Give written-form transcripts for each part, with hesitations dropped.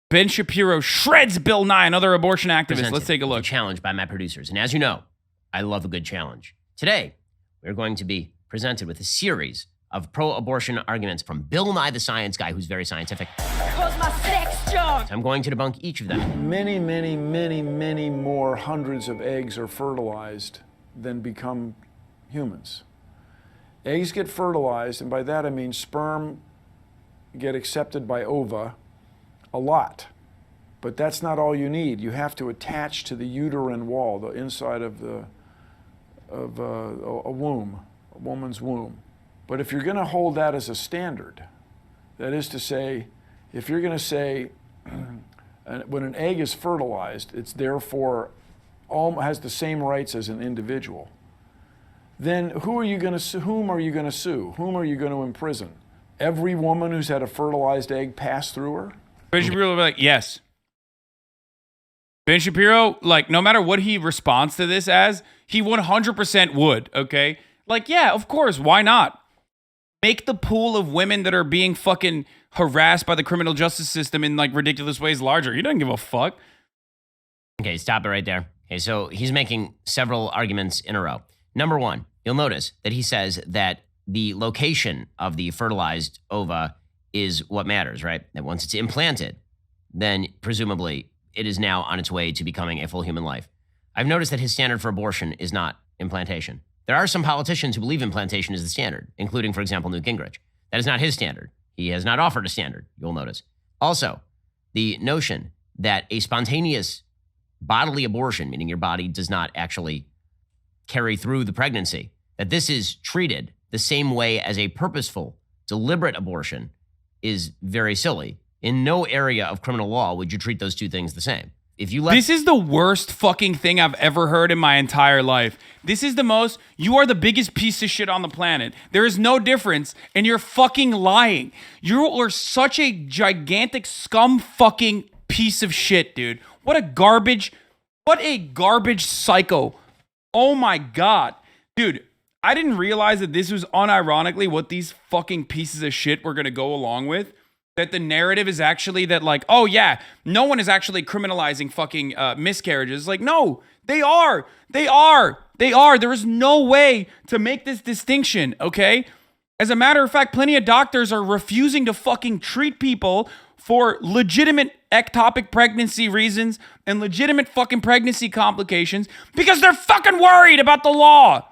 Ben Shapiro shreds Bill Nye, another abortion activist. Let's take a look. Challenged by my producers. And as you know, I love a good challenge. Today, we're going to be presented with a series of pro-abortion arguments from Bill Nye, the science guy, who's very scientific. My sex junk. I'm going to debunk each of them. Many more hundreds of eggs are fertilized than become humans. Eggs get fertilized, and by that I mean sperm get accepted by ova a lot. But that's not all you need. You have to attach to the uterine wall, the inside of a womb, a woman's womb. But if you're going to hold that as a standard, that is to say, if you're going to say when an egg is fertilized, it's therefore has the same rights as an individual, then whom are you going to sue? Whom are you going to imprison? Every woman who's had a fertilized egg pass through her? Ben Shapiro will be like, yes. Ben Shapiro, like, no matter what he responds to this as, he 100% would, okay? Like, yeah, of course, why not? Make the pool of women that are being fucking harassed by the criminal justice system in, like, ridiculous ways larger. He doesn't give a fuck. Okay, stop it right there. Okay, so he's making several arguments in a row. Number one, you'll notice that he says that the location of the fertilized ova is what matters, right? That once it's implanted, then presumably it is now on its way to becoming a full human life. I've noticed that his standard for abortion is not implantation. There are some politicians who believe implantation is the standard, including, for example, Newt Gingrich. That is not his standard. He has not offered a standard, you'll notice. Also, the notion that a spontaneous bodily abortion, meaning your body does not actually carry through the pregnancy, that this is treated the same way as a purposeful, deliberate abortion is very silly. In no area of criminal law would you treat those two things the same. If you let This is the worst fucking thing I've ever heard in my entire life. This is the most, you are the biggest piece of shit on the planet. There is no difference, and you're fucking lying. You are such a gigantic scum fucking piece of shit, dude. What a garbage psycho. Oh my God. Dude, I didn't realize that this was unironically what these fucking pieces of shit were gonna go along with. That the narrative is actually that, like, oh yeah, no one is actually criminalizing fucking miscarriages. Like, no, they are. There is no way to make this distinction, okay? As a matter of fact, plenty of doctors are refusing to fucking treat people for legitimate ectopic pregnancy reasons and legitimate fucking pregnancy complications because they're fucking worried about the law.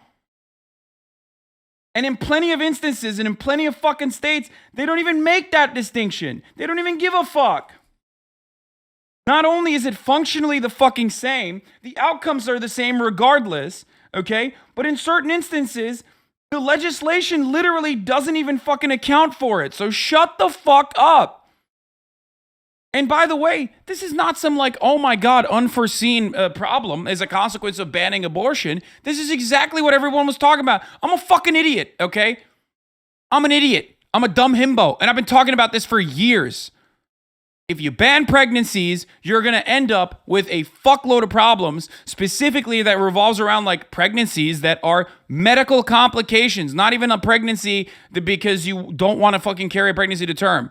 And in plenty of instances and in plenty of fucking states, they don't even make that distinction. They don't even give a fuck. Not only is it functionally the fucking same, the outcomes are the same regardless, okay? But in certain instances, the legislation literally doesn't even fucking account for it. So shut the fuck up. And by the way, this is not some like, oh my God, unforeseen problem as a consequence of banning abortion. This is exactly what everyone was talking about. I'm a fucking idiot, okay? I'm an idiot. I'm a dumb himbo. And I've been talking about this for years. If you ban pregnancies, you're going to end up with a fuckload of problems, specifically that revolves around like pregnancies that are medical complications, not even a pregnancy because you don't want to fucking carry a pregnancy to term.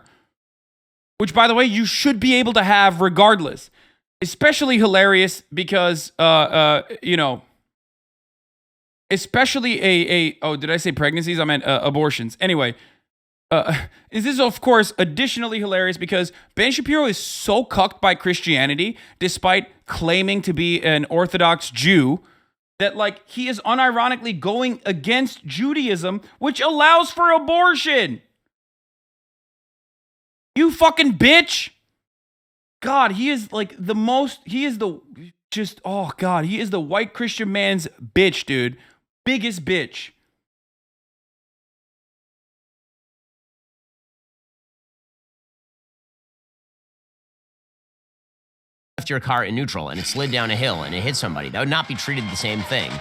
Which, by the way, you should be able to have regardless. Especially hilarious because, especially oh, did I say pregnancies? I meant abortions. Anyway, this is, of course, additionally hilarious because Ben Shapiro is so cucked by Christianity, despite claiming to be an Orthodox Jew, that, like, he is unironically going against Judaism, which allows for abortion. You fucking bitch. God, he is like the most, he is the, just, oh God, he is the white Christian man's bitch, dude. Biggest bitch. Left your car in neutral and it slid down a hill and it hit somebody, that would not be treated the same thing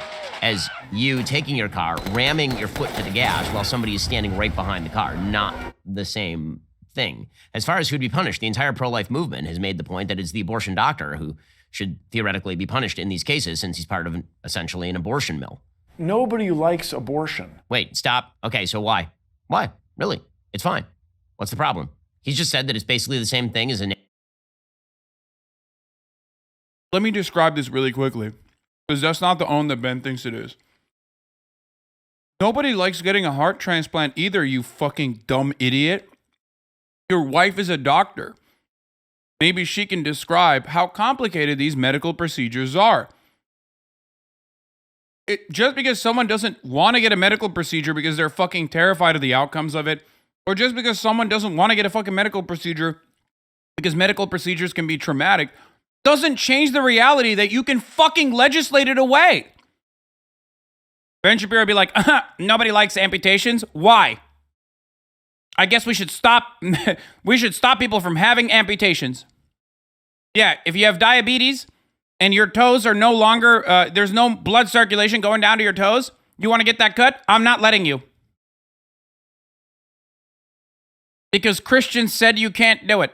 as you taking your car, ramming your foot to the gas while somebody is standing right behind the car. Not the same thing. As far as who'd be punished, the entire pro-life movement has made the point that it's the abortion doctor who should theoretically be punished in these cases since he's part of essentially an abortion mill. Nobody likes abortion. Wait, stop. Okay, so why? Why? Really? It's fine. What's the problem? He's just said that it's basically the same thing as an let me describe this really quickly, because that's not the own that Ben thinks it is. Nobody likes getting a heart transplant either, you fucking dumb idiot. Your wife is a doctor. Maybe she can describe how complicated these medical procedures are. Just because someone doesn't want to get a medical procedure because they're fucking terrified of the outcomes of it, or just because someone doesn't want to get a fucking medical procedure because medical procedures can be traumatic, doesn't change the reality that you can fucking legislate it away. Ben Shapiro would be like, nobody likes amputations. Why? I guess we should stop people from having amputations. Yeah, if you have diabetes and your toes are no longer, there's no blood circulation going down to your toes, you want to get that cut? I'm not letting you. Because Christians said you can't do it.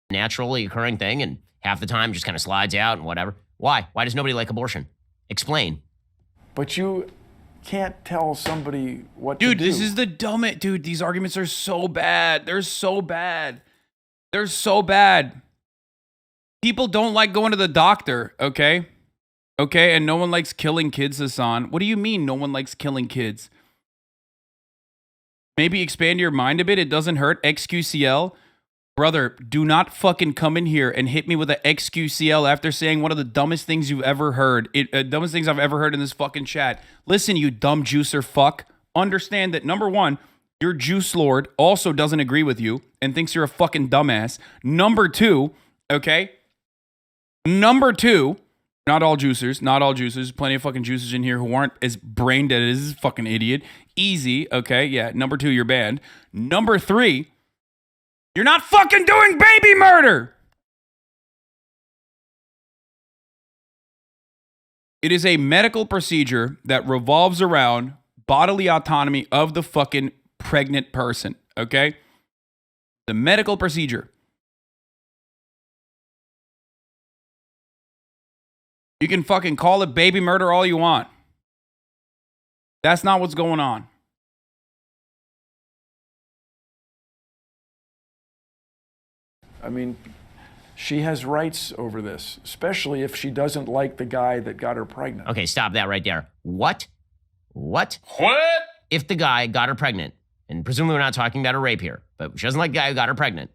Naturally occurring thing, and half the time just kind of slides out and whatever. Why? Why does nobody like abortion? Explain. But you can't tell somebody what to do. Dude, this is the dumbest. Dude, these arguments are so bad. They're so bad. They're so bad. People don't like going to the doctor, okay? Okay, and no one likes killing kids, Hasan. What do you mean no one likes killing kids? Maybe expand your mind a bit. It doesn't hurt. XQCL. Brother, do not fucking come in here and hit me with an XQCL after saying one of the dumbest things you've ever heard. Dumbest things I've ever heard in this fucking chat. Listen, you dumb juicer fuck. Understand that, number one, your juice lord also doesn't agree with you and thinks you're a fucking dumbass. Number two, okay? Number two, not all juicers. Plenty of fucking juicers in here who aren't as brain dead as this fucking idiot. Easy, okay? Yeah, number two, you're banned. Number three, you're not fucking doing baby murder! It is a medical procedure that revolves around bodily autonomy of the fucking pregnant person, okay? The medical procedure. You can fucking call it baby murder all you want. That's not what's going on. I mean, she has rights over this, especially if she doesn't like the guy that got her pregnant. Okay, stop that right there. What? If the guy got her pregnant, and presumably we're not talking about a rape here, but she doesn't like the guy who got her pregnant,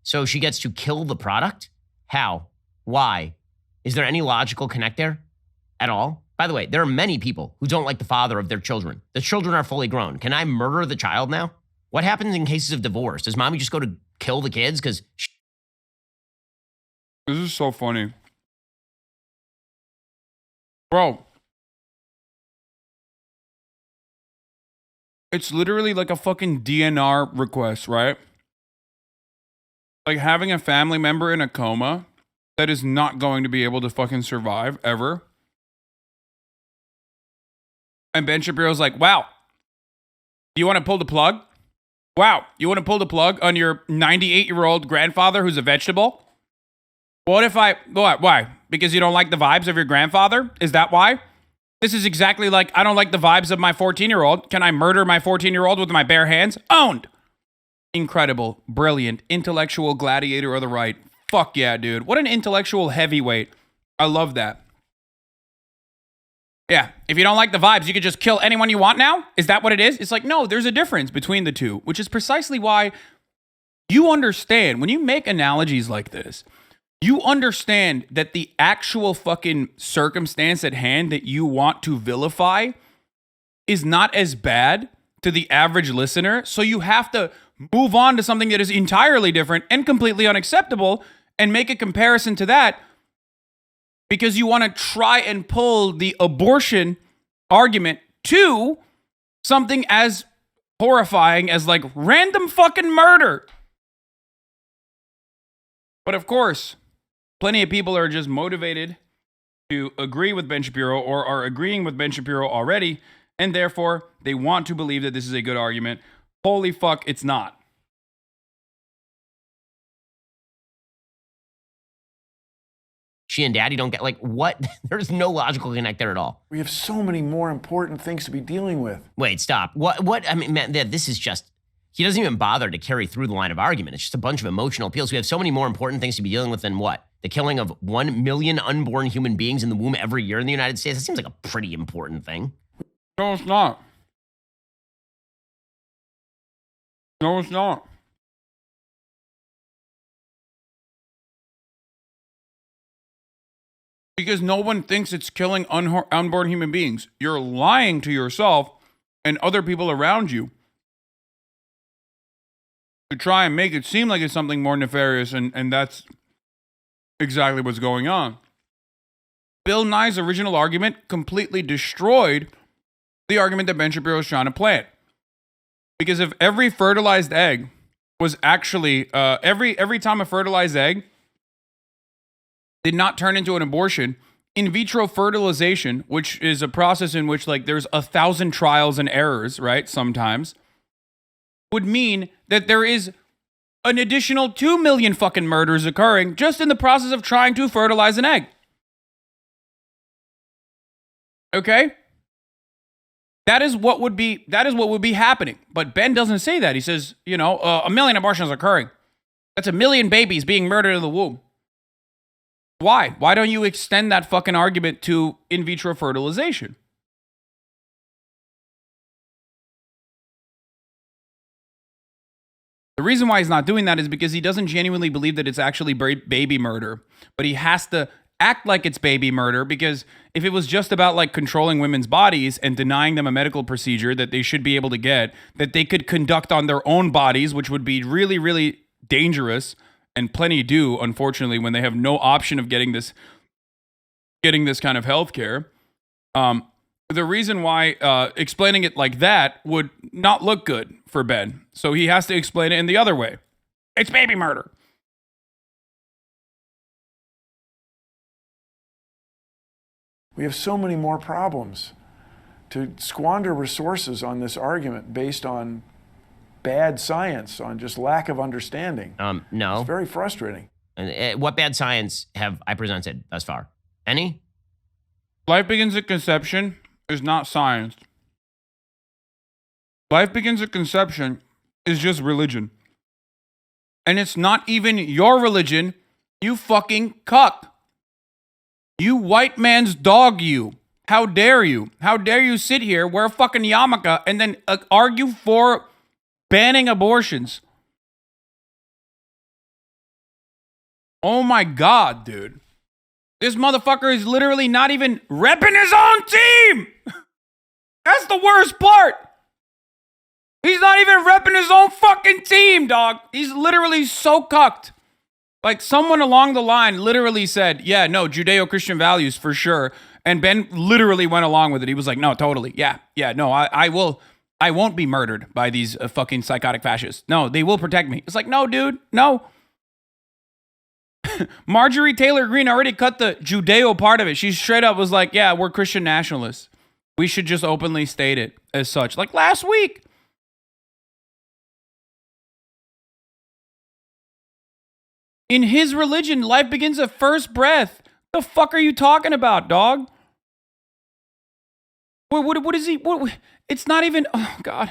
so she gets to kill the product? How? Why? Is there any logical connect there at all? By the way, there are many people who don't like the father of their children. The children are fully grown. Can I murder the child now? What happens in cases of divorce? Does mommy just go to kill the kids? Because this is so funny. Bro. It's literally like a fucking DNR request, right? Like having a family member in a coma that is not going to be able to fucking survive ever. And Ben Shapiro's like, wow, you want to pull the plug? Wow, you want to pull the plug on your 98-year-old grandfather who's a vegetable? What if why? Because you don't like the vibes of your grandfather? Is that why? This is exactly like, I don't like the vibes of my 14-year-old. Can I murder my 14-year-old with my bare hands? Owned. Incredible, brilliant, intellectual gladiator of the right. Fuck yeah, dude. What an intellectual heavyweight. I love that. Yeah, if you don't like the vibes, you could just kill anyone you want now? Is that what it is? It's like, no, there's a difference between the two, which is precisely why you understand, when you make analogies like this, you understand that the actual fucking circumstance at hand that you want to vilify is not as bad to the average listener, so you have to move on to something that is entirely different and completely unacceptable and make a comparison to that because you want to try and pull the abortion argument to something as horrifying as like random fucking murder. But of course, plenty of people are just motivated to agree with Ben Shapiro or are agreeing with Ben Shapiro already, and therefore they want to believe that this is a good argument. Holy fuck, it's not. she and daddy don't get, like, what? There's no logical connect there at all. We have so many more important things to be dealing with. Wait, stop. What? I mean, man, this is just, he doesn't even bother to carry through the line of argument. It's just a bunch of emotional appeals. We have so many more important things to be dealing with than what? the killing of 1 million unborn human beings in the womb every year in the United States. That seems like a pretty important thing. No, it's not. No, it's not. Because no one thinks it's killing unborn human beings. You're lying to yourself and other people around you to try and make it seem like it's something more nefarious, and that's exactly what's going on. Bill Nye's original argument completely destroyed the argument that Ben Shapiro is trying to plant. Because if every fertilized egg was actually, every time a fertilized egg did not turn into an abortion, in vitro fertilization, which is a process in which like there's 1,000 trials and errors, right? Sometimes, would mean that there is an additional 2 million fucking murders occurring just in the process of trying to fertilize an egg. Okay? That is what would be happening. But Ben doesn't say that. He says, 1 million abortions occurring. That's 1 million babies being murdered in the womb. Why? Why don't you extend that fucking argument to in vitro fertilization? The reason why he's not doing that is because he doesn't genuinely believe that it's actually baby murder. But he has to act like it's baby murder, because if it was just about like controlling women's bodies and denying them a medical procedure that they should be able to get, that they could conduct on their own bodies, which would be really, really dangerous, and plenty do, unfortunately, when they have no option of getting this kind of health care. The reason why explaining it like that would not look good for Ben. So he has to explain it in the other way. It's baby murder. We have so many more problems. To squander resources on this argument based on bad science, on just lack of understanding. No. It's very frustrating. And what bad science have I presented thus far? Any? Life begins at conception is not science. Life begins at conception is just religion. And it's not even your religion, you fucking cuck. You white man's dog, you. How dare you? How dare you sit here, wear a fucking yarmulke, and then argue for banning abortions? Oh my God, dude. This motherfucker is literally not even repping his own team. That's the worst part. He's not even repping his own fucking team, dog. He's literally so cucked. Like someone along the line literally said, yeah, no, Judeo-Christian values for sure. And Ben literally went along with it. He was like, no, totally. Yeah, no, I won't be murdered by these fucking psychotic fascists. No, they will protect me. It's like, no, dude, no. Marjorie Taylor Greene already cut the Judeo part of it. She straight up was like, yeah, we're Christian nationalists. We should just openly state it as such. Like last week. In his religion, life begins at first breath. The fuck are you talking about, dog? What is he? It's not even, oh God.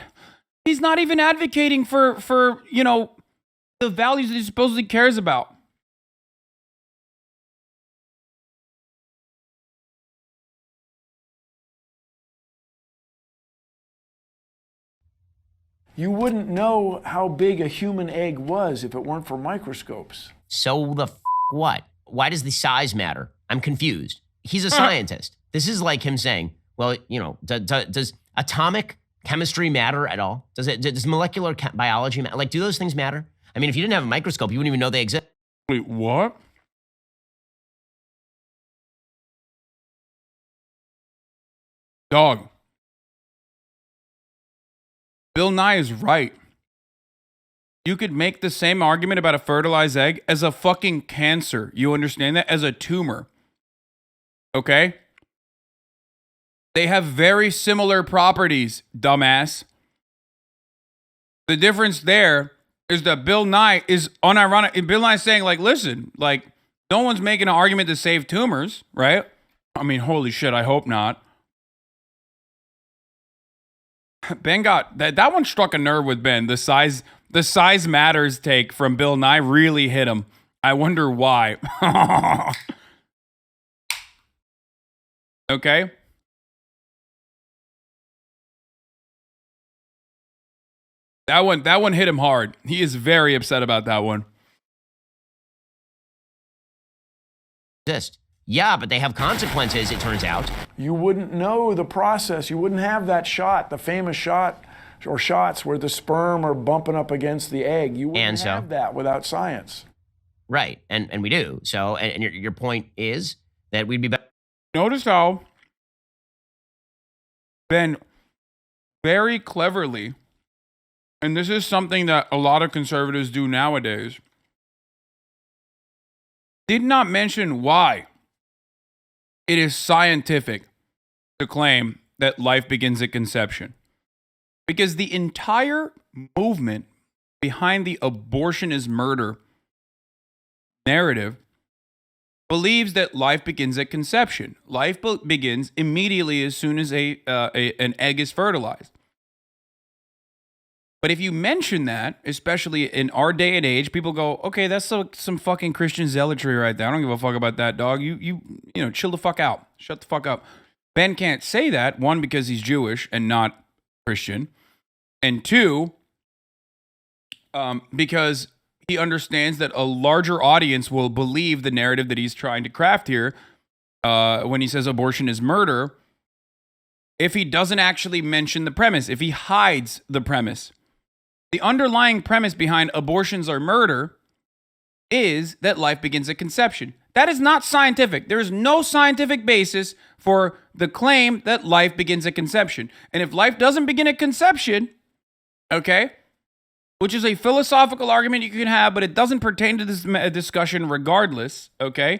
He's not even advocating for the values that he supposedly cares about. You wouldn't know how big a human egg was if it weren't for microscopes. So the what? Why does the size matter? I'm confused. He's a scientist. This is like him saying, well, does atomic chemistry matter at all? Does molecular biology matter? Like, do those things matter? I mean, if you didn't have a microscope, you wouldn't even know they exist. Wait, what? Dog. Bill Nye is right. You could make the same argument about a fertilized egg as a fucking cancer. You understand that? As a tumor. Okay? They have very similar properties, dumbass. The difference there is that Bill Nye is unironic. Bill Nye is saying, like, listen, like, no one's making an argument to save tumors, right? I mean, holy shit, I hope not. Ben got that one struck a nerve with Ben. The size matters take from Bill Nye really hit him. I wonder why. Okay? That one hit him hard. He is very upset about that one. Exist. Yeah, but they have consequences, it turns out. You wouldn't know the process. You wouldn't have that shot, the famous shot or shots where the sperm are bumping up against the egg. You wouldn't have that without science. Right, and we do. So, and your point is that we'd be better. Notice how Ben very cleverly, and this is something that a lot of conservatives do nowadays, did not mention why it is scientific to claim that life begins at conception. Because the entire movement behind the abortion is murder narrative believes that life begins at conception. Life begins immediately as soon as an egg is fertilized. But if you mention that, especially in our day and age, people go, okay, that's some fucking Christian zealotry right there. I don't give a fuck about that, dog. You know, chill the fuck out. Shut the fuck up. Ben can't say that, one, because he's Jewish and not Christian, and two, because he understands that a larger audience will believe the narrative that he's trying to craft here when he says abortion is murder, if he doesn't actually mention the premise, if he hides the premise. The underlying premise behind abortions are murder is that life begins at conception. That is not scientific. There is no scientific basis for the claim that life begins at conception. And if life doesn't begin at conception, okay, which is a philosophical argument you can have, but it doesn't pertain to this discussion regardless, okay,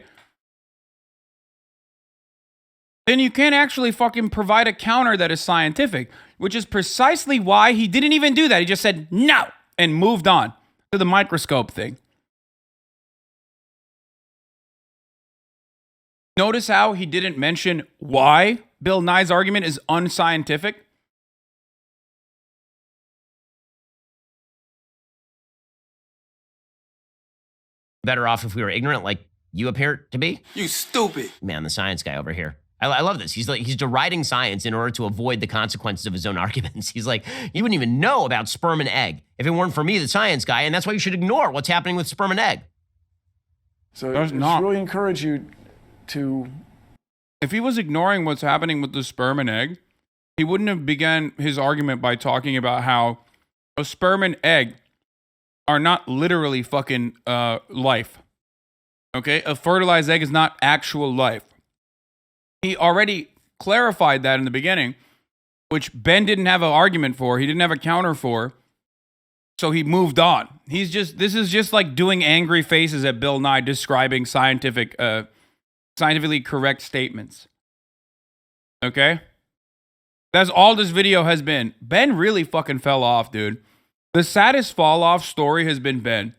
then you can't actually fucking provide a counter that is scientific, which is precisely why he didn't even do that. He just said no and moved on to the microscope thing. Notice how he didn't mention why Bill Nye's argument is unscientific? Better off if we were ignorant like you appear to be. You stupid. Man, the science guy over here. I love this. He's deriding science in order to avoid the consequences of his own arguments. He's like, you wouldn't even know about sperm and egg if it weren't for me, the science guy, and that's why you should ignore what's happening with sperm and egg. So it's really encourage you to... If he was ignoring what's happening with the sperm and egg, he wouldn't have begun his argument by talking about how a sperm and egg are not literally fucking life. Okay? A fertilized egg is not actual life. He already clarified that in the beginning, which Ben didn't have an argument for. He didn't have a counter for. So he moved on. This is just like doing angry faces at Bill Nye describing scientifically correct statements. Okay? That's all this video has been. Ben really fucking fell off, dude. The saddest fall off story has been Ben.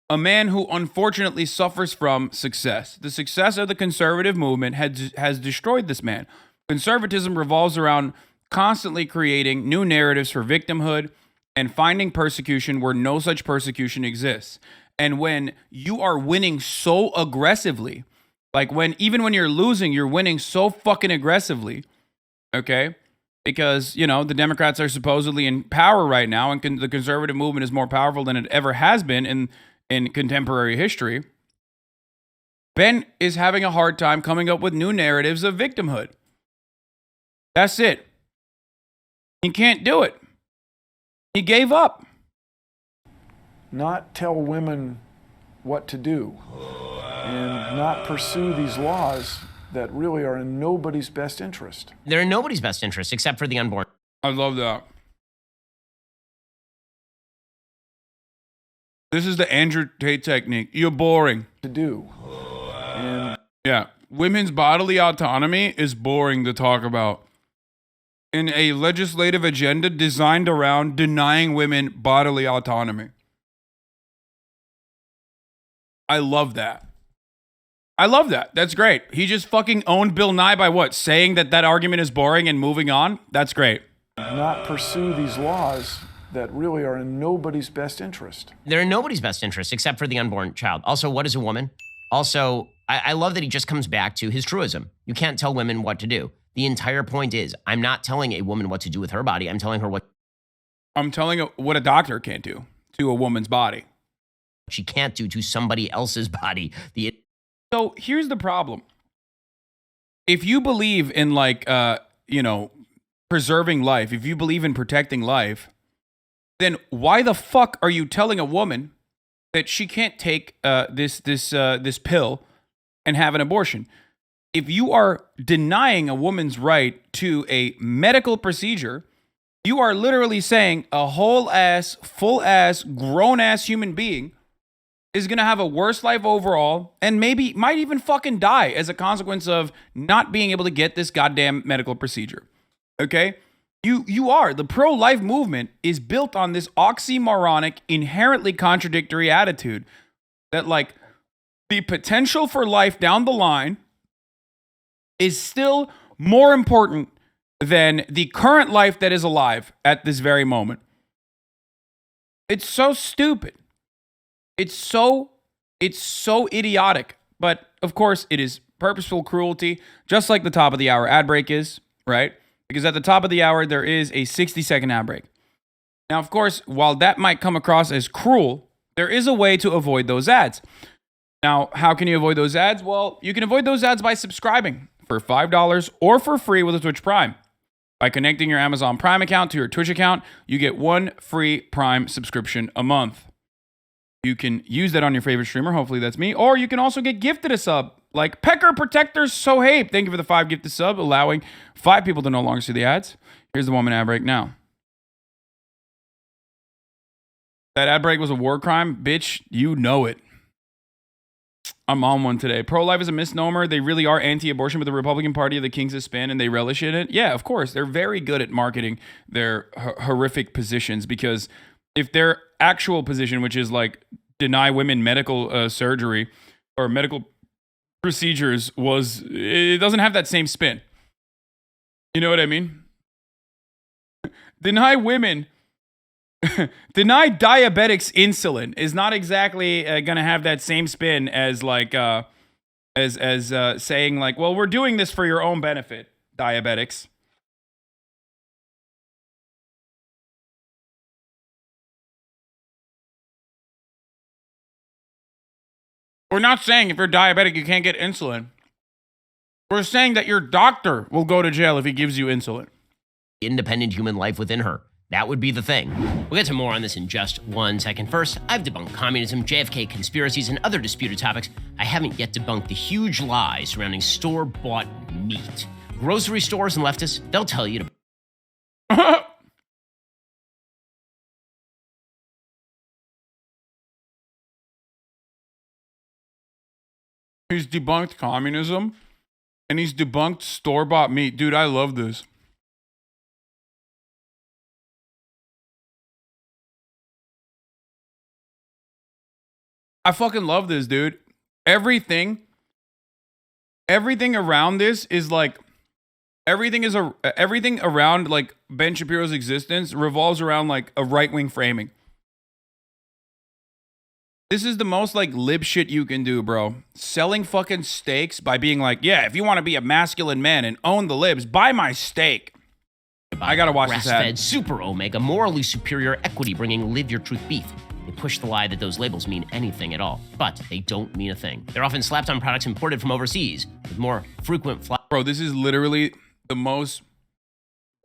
A man who unfortunately suffers from success. The success of the conservative movement has destroyed this man. Conservatism revolves around constantly creating new narratives for victimhood and finding persecution where no such persecution exists. And when you are winning so aggressively, like even when you're losing, you're winning so fucking aggressively, okay? Because, you know, the Democrats are supposedly in power right now, and the conservative movement is more powerful than it ever has been in contemporary history. Ben is having a hard time coming up with new narratives of victimhood. That's it. He can't do it. He gave up. Not tell women what to do and not pursue these laws that really are in nobody's best interest. They're in nobody's best interest except for the unborn. I love that. This is the Andrew Tate technique. You're boring. To do. And yeah, women's bodily autonomy is boring to talk about. In a legislative agenda designed around denying women bodily autonomy. I love that. I love that. That's great. He just fucking owned Bill Nye by what? Saying that argument is boring and moving on? That's great. not pursue these laws that really are in nobody's best interest. They're in nobody's best interest except for the unborn child. Also, what is a woman? Also, I love that he just comes back to his truism. You can't tell women what to do. The entire point is, I'm not telling a woman what to do with her body. I'm telling her what what a doctor can't do to a woman's body. she can't do to somebody else's body. So here's the problem. If you believe in preserving life, if you believe in protecting life, then why the fuck are you telling a woman that she can't take this pill and have an abortion? If you are denying a woman's right to a medical procedure, you are literally saying a whole ass, full ass, grown ass human being is going to have a worse life overall and maybe might even fucking die as a consequence of not being able to get this goddamn medical procedure. Okay? You are. The pro-life movement is built on this oxymoronic, inherently contradictory attitude that, like, the potential for life down the line is still more important than the current life that is alive at this very moment. It's so stupid. It's so idiotic. But, of course, it is purposeful cruelty, just like the top of the hour ad break is, right? Because at the top of the hour, there is a 60-second ad break. Now, of course, while that might come across as cruel, there is a way to avoid those ads. Now, how can you avoid those ads? Well, you can avoid those ads by subscribing for $5 or for free with a Twitch Prime. By connecting your Amazon Prime account to your Twitch account, you get one free Prime subscription a month. You can use that on your favorite streamer. Hopefully that's me. Or you can also get gifted a sub. Like Pecker Protector Sohaib. Thank you for the 5 gifted sub, allowing 5 people to no longer see the ads. Here's the 1 minute ad break now. That ad break was a war crime? Bitch, you know it. I'm on one today. Pro-life is a misnomer. They really are anti-abortion, but the Republican Party of the kings of spin and they relish in it. Yeah, of course. They're very good at marketing their horrific positions because if their actual position, which is like deny women medical surgery or medical procedures, it doesn't have that same spin. You know what I mean? Deny women, deny diabetics insulin is not exactly going to have that same spin as like as saying like, well, we're doing this for your own benefit, diabetics. We're not saying if you're diabetic, you can't get insulin. We're saying that your doctor will go to jail if he gives you insulin. Independent human life within her. That would be the thing. We'll get to more on this in just 1 second. First, I've debunked communism, JFK conspiracies, and other disputed topics. I haven't yet debunked the huge lie surrounding store-bought meat. Grocery stores and leftists, they'll tell you to... He's debunked communism, and he's debunked store-bought meat. Dude, I love this. I fucking love this, dude. Everything around this is like, everything around like Ben Shapiro's existence revolves around like a right-wing framing. This is the most like lib shit you can do, bro. Selling fucking steaks by being like, yeah, if you want to be a masculine man and own the libs, buy my steak. I gotta watch this ad. Grass-fed, super omega, morally superior, equity-bringing, live your truth beef. They push the lie that those labels mean anything at all, but they don't mean a thing. They're often slapped on products imported from overseas with more frequent Bro, this is literally the most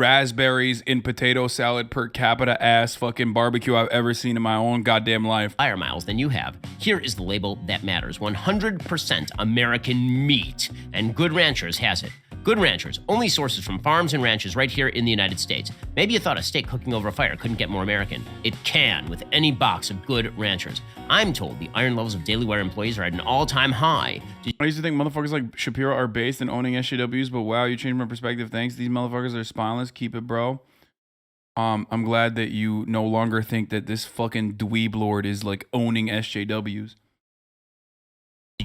raspberries in potato salad per capita ass fucking barbecue I've ever seen in my own goddamn life. flyer miles than you have. Here is the label that matters. 100% American meat. And Good Ranchers has it. Good Ranchers, only sources from farms and ranches right here in the United States. Maybe you thought a steak cooking over a fire couldn't get more American. It can with any box of Good Ranchers. I'm told the iron levels of Daily Wire employees are at an all-time high. I used to think motherfuckers like Shapiro are based in owning SJWs, but wow, you changed my perspective. Thanks. These motherfuckers are spineless. Keep it, bro. I'm glad that you no longer think that this fucking dweeb lord is like owning SJWs.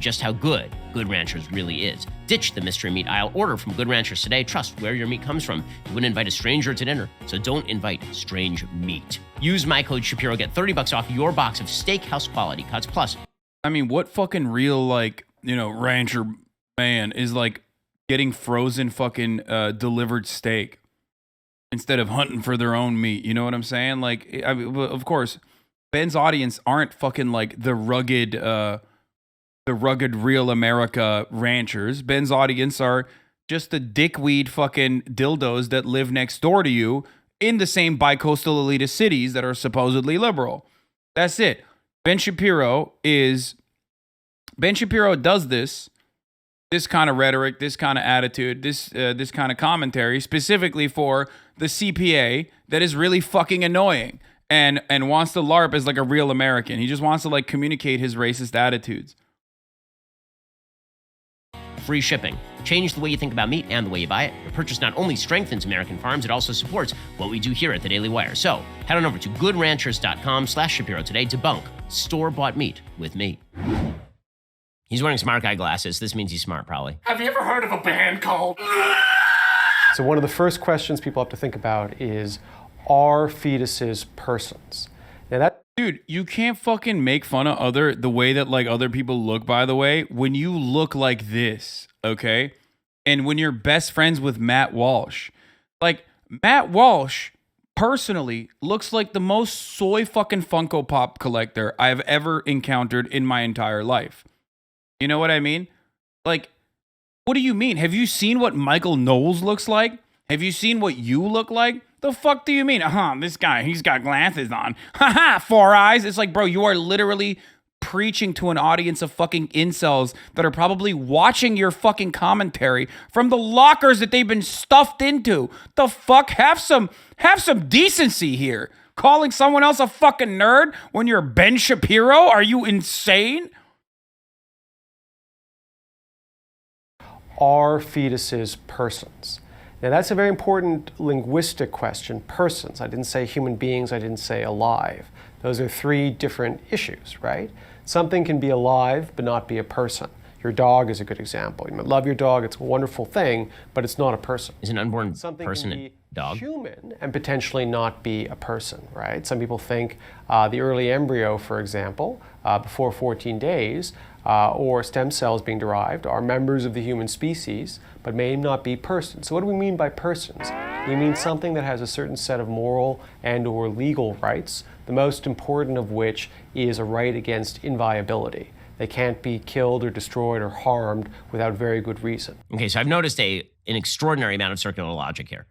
just how good Good Ranchers really is. Ditch the mystery meat aisle. Order from Good Ranchers today. Trust where your meat comes from. You wouldn't invite a stranger to dinner, so don't invite strange meat. Use my code Shapiro. Get $30 off your box of steakhouse quality cuts. Plus, I mean, what fucking real, like, rancher man is like getting frozen fucking delivered steak instead of hunting for their own meat? You know what I'm saying? Like, of course, Ben's audience aren't fucking like the rugged real America ranchers. Ben's audience are just the dickweed fucking dildos that live next door to you in the same bicoastal elitist cities that are supposedly liberal. That's it. Ben Shapiro does this kind of rhetoric, this kind of attitude, this kind of commentary specifically for the CPA that is really fucking annoying and wants to LARP as like a real American. He just wants to like communicate his racist attitudes. free shipping. Change the way you think about meat and the way you buy it. Your purchase not only strengthens American farms, it also supports what we do here at the Daily Wire. So head on over to goodranchers.com/Shapiro today to debunk store-bought meat with me. He's wearing smart guy glasses. This means he's smart, probably. Have you ever heard of a band called... So one of the first questions people have to think about is, are fetuses persons? Now that... Dude, you can't fucking make fun of the way that like other people look, by the way, when you look like this, okay? And when you're best friends with Matt Walsh. Like, Matt Walsh personally looks like the most soy fucking Funko Pop collector I've ever encountered in my entire life. You know what I mean? Like, what do you mean? Have you seen what Michael Knowles looks like? Have you seen what you look like? The fuck do you mean? This guy, he's got glasses on. Haha, 4 eyes. It's like, bro, you are literally preaching to an audience of fucking incels that are probably watching your fucking commentary from the lockers that they've been stuffed into. The fuck? Have some decency here. Calling someone else a fucking nerd when you're Ben Shapiro? Are you insane? Are fetuses persons? Now that's a very important linguistic question, persons. I didn't say human beings, I didn't say alive. Those are 3 different issues, right? Something can be alive but not be a person. Your dog is a good example. You might love your dog, it's a wonderful thing, but it's not a person. Is an unborn Something person can a be dog? human and potentially not be a person, right? Some people think the early embryo, for example, before 14 days, or stem cells being derived are members of the human species, but may not be persons. So what do we mean by persons? We mean something that has a certain set of moral and or legal rights, the most important of which is a right against inviolability. They can't be killed or destroyed or harmed without very good reason. Okay, so I've noticed an extraordinary amount of circular logic here.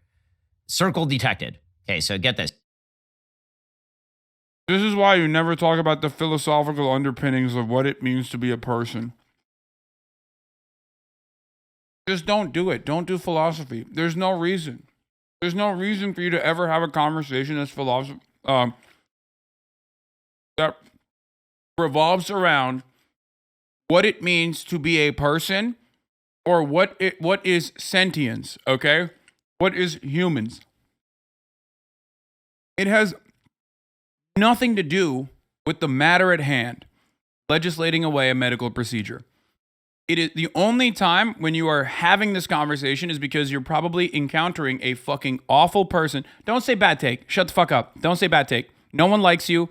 Circle detected. Okay, so get this. This is why you never talk about the philosophical underpinnings of what it means to be a person. Just don't do it. Don't do philosophy. There's no reason. There's no reason for you to ever have a conversation that revolves around what it means to be a person or what is sentience, okay? What is humans? It has nothing to do with the matter at hand, legislating away a medical procedure. It is the only time when you are having this conversation is because you're probably encountering a fucking awful person. Don't say bad take. Shut the fuck up. Don't say bad take. No one likes you.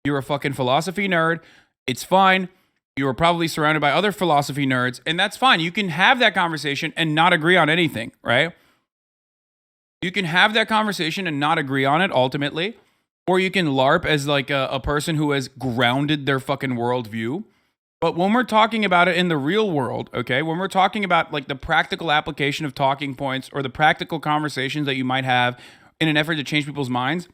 You're a fucking philosophy nerd. It's fine. You are probably surrounded by other philosophy nerds, and that's fine. You can have that conversation and not agree on anything, right? You can have that conversation and not agree on it ultimately. Or you can LARP as like a person who has grounded their fucking worldview. But when we're talking about it in the real world, okay, when we're talking about like the practical application of talking points or the practical conversations that you might have in an effort to change people's minds,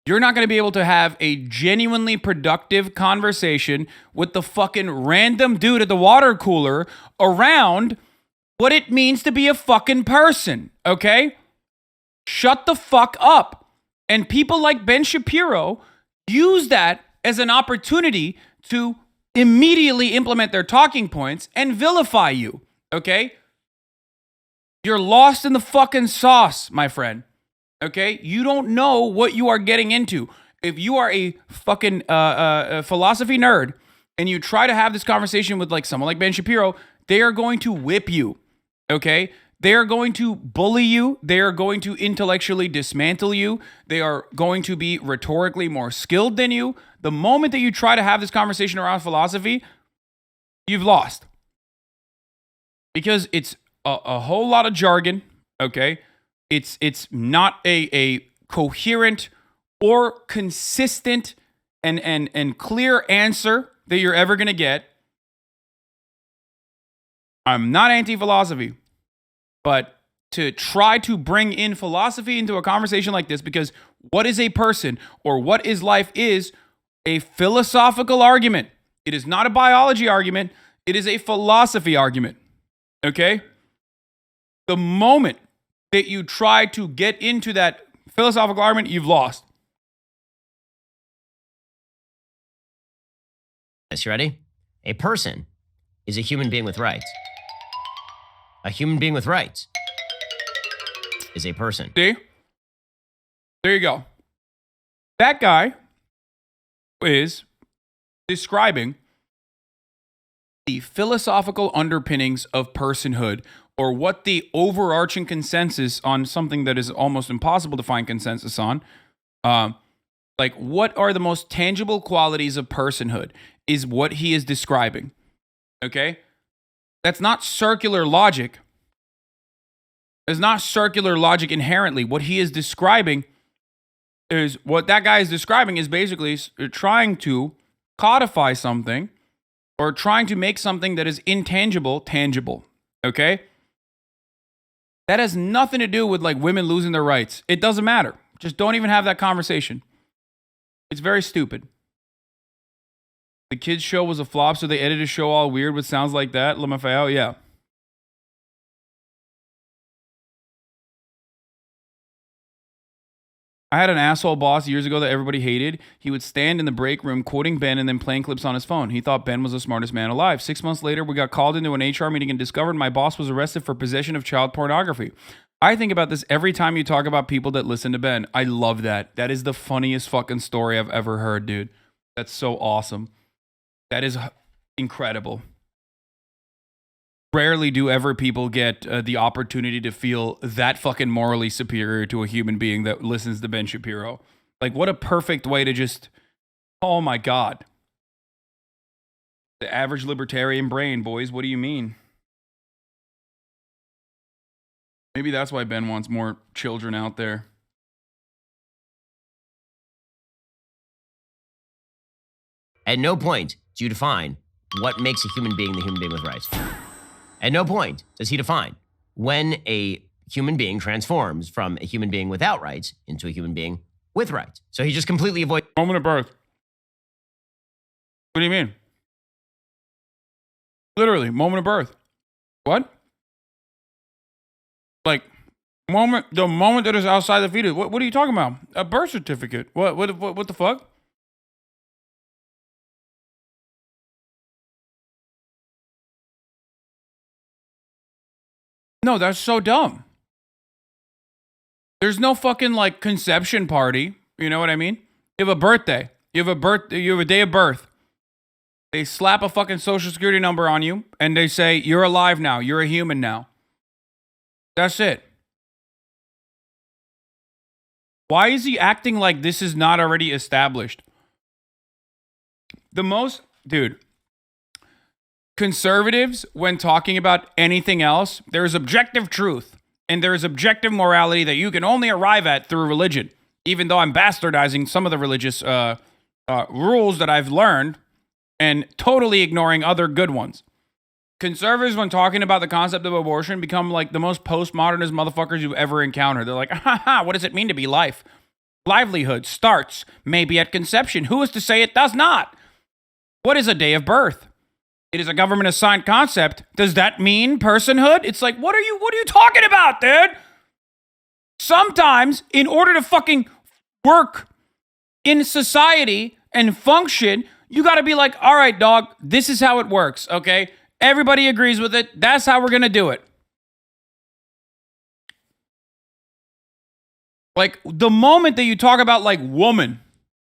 you're not going to be able to have a genuinely productive conversation with the fucking random dude at the water cooler around what it means to be a fucking person, okay? Shut the fuck up. And people like Ben Shapiro use that as an opportunity to immediately implement their talking points and vilify you, okay? You're lost in the fucking sauce, my friend, okay? You don't know what you are getting into. If you are a fucking philosophy nerd and you try to have this conversation with like someone like Ben Shapiro, they are going to whip you, okay? They are going to bully you. They are going to intellectually dismantle you. They are going to be rhetorically more skilled than you. The moment that you try to have this conversation around philosophy, you've lost. Because it's a whole lot of jargon, okay? It's not a coherent or consistent and clear answer that you're ever going to get. I'm not anti-philosophy, but to try to bring in philosophy into a conversation like this, because what is a person or what is life is a philosophical argument. It is not a biology argument. It is a philosophy argument, okay? The moment that you try to get into that philosophical argument, you've lost. Yes, you ready? A person is a human being with rights. A human being with rights is a person. See? There you go. That guy is describing the philosophical underpinnings of personhood, or what the overarching consensus on something that is almost impossible to find consensus on. Like, what are the most tangible qualities of personhood is what he is describing. Okay? That's not circular logic. It's not circular logic inherently. What he is describing is, what that guy is describing is basically trying to codify something or trying to make something that is intangible tangible. Okay? That has nothing to do with like women losing their rights. It doesn't matter. Just don't even have that conversation. It's very stupid. The kids' show was a flop, so they edited a show all weird with sounds like that. LMFAO, yeah. I had an asshole boss years ago that everybody hated. He would stand in the break room quoting Ben and then playing clips on his phone. He thought Ben was the smartest man alive. 6 months later, we got called into an HR meeting and discovered my boss was arrested for possession of child pornography. I think about this every time you talk about people that listen to Ben. I love that. That is the funniest fucking story I've ever heard, dude. That's so awesome. That is incredible. Rarely do ever people get the opportunity to feel that fucking morally superior to a human being that listens to Ben Shapiro. Like, what a perfect way to just, oh my God. The average libertarian brain, boys. What do you mean? Maybe that's why Ben wants more children out there. At no point do you define what makes a human being the human being with rights. At no point does he define when a human being transforms from a human being without rights into a human being with rights. So he just completely avoids Moment of birth. What do you mean? Literally, moment of birth. What? Like, the moment that is outside the fetus. What are you talking about? A birth certificate. What the fuck? No, that's so dumb. There's no fucking like conception party. You know what I mean? You have a birthday. You have a day of birth. They slap a fucking social security number on you and they say, you're alive now. You're a human now. That's it. Why is he acting like this is not already established? Dude, conservatives, when talking about anything else, there is objective truth and there is objective morality that you can only arrive at through religion, even though I'm bastardizing some of the religious rules that I've learned and totally ignoring other good ones. Conservatives, when talking about the concept of abortion, become like the most postmodernist motherfuckers you've ever encountered. They're like, what does it mean to be life? Livelihood starts maybe at conception. Who is to say it does not? What is a day of birth? It is a government assigned concept. Does that mean personhood? It's like, what are you talking about, dude? Sometimes, in order to fucking work in society and function, you got to be like, all right, dog, this is how it works, okay? Everybody agrees with it. That's how we're going to do it. Like, the moment that you talk about, like, woman,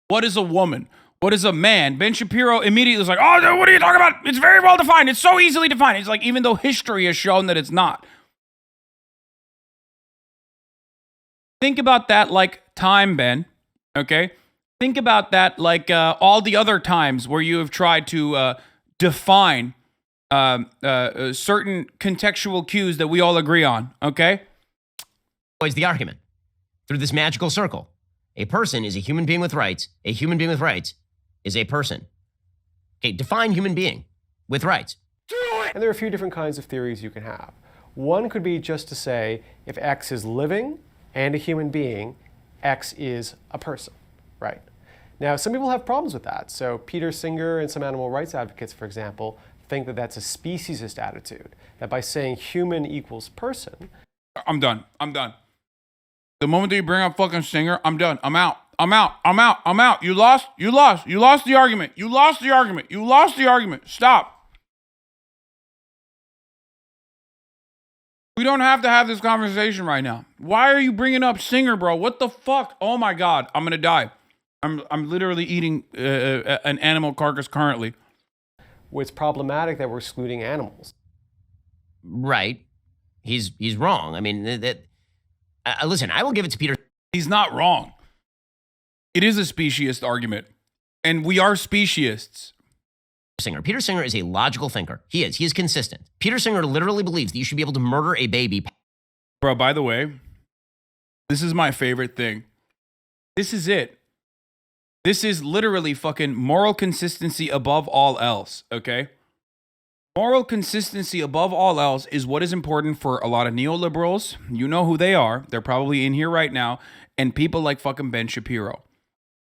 what is a woman? What is a man? Ben Shapiro immediately was like, oh, what are you talking about? It's very well defined. It's so easily defined. It's like, even though history has shown that it's not. Think about that like time, Ben. Okay? Think about that like all the other times where you have tried to define certain contextual cues that we all agree on. Okay? Always the argument through this magical circle. A person is a human being with rights. A human being with rights is a person. Okay, define human being with rights. And there are a few different kinds of theories you can have. One could be just to say if X is living and a human being, X is a person, right? Now, some people have problems with that. So Peter Singer and some animal rights advocates, for example, think that that's a speciesist attitude, that by saying human equals person. I'm done. The moment that you bring up fucking Singer, I'm done. I'm out. You lost the argument. Stop. We don't have to have this conversation right now. Why are you bringing up Singer, bro? What the fuck? Oh my God, I'm gonna die. I'm literally eating an animal carcass currently. It's problematic that we're excluding animals. Right. He's wrong. I mean, listen, I will give it to Peter. He's not wrong. It is a speciesist argument, and we are speciesists. Singer. Peter Singer is a logical thinker. He is consistent. Peter Singer literally believes that you should be able to murder a baby. Bro, by the way, this is my favorite thing. This is it. This is literally fucking moral consistency above all else, okay? Moral consistency above all else is what is important for a lot of neoliberals. You know who they are. They're probably in here right now. And people like fucking Ben Shapiro,